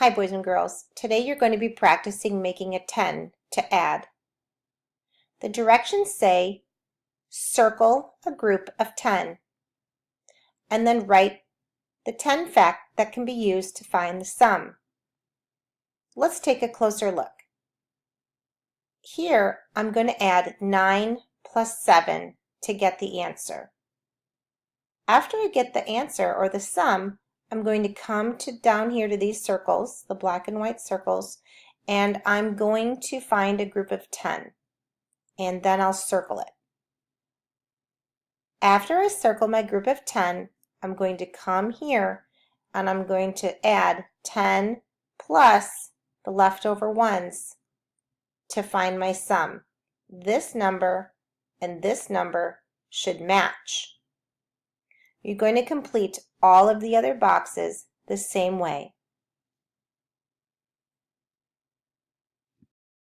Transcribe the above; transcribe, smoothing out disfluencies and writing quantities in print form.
Hi boys and girls. Today you're going to be practicing making a 10 to add. The directions say circle a group of 10 and then write the 10 fact that can be used to find the sum. Let's take a closer look. Here I'm going to add 9 plus 7 to get the answer. After I get the answer or the sum, I'm going to come down here to these circles, the black and white circles, and I'm going to find a group of 10, and then I'll circle it. After I circle my group of 10, I'm going to come here and I'm going to add 10 plus the leftover ones to find my sum. This number and this number should match. You're going to complete all of the other boxes the same way.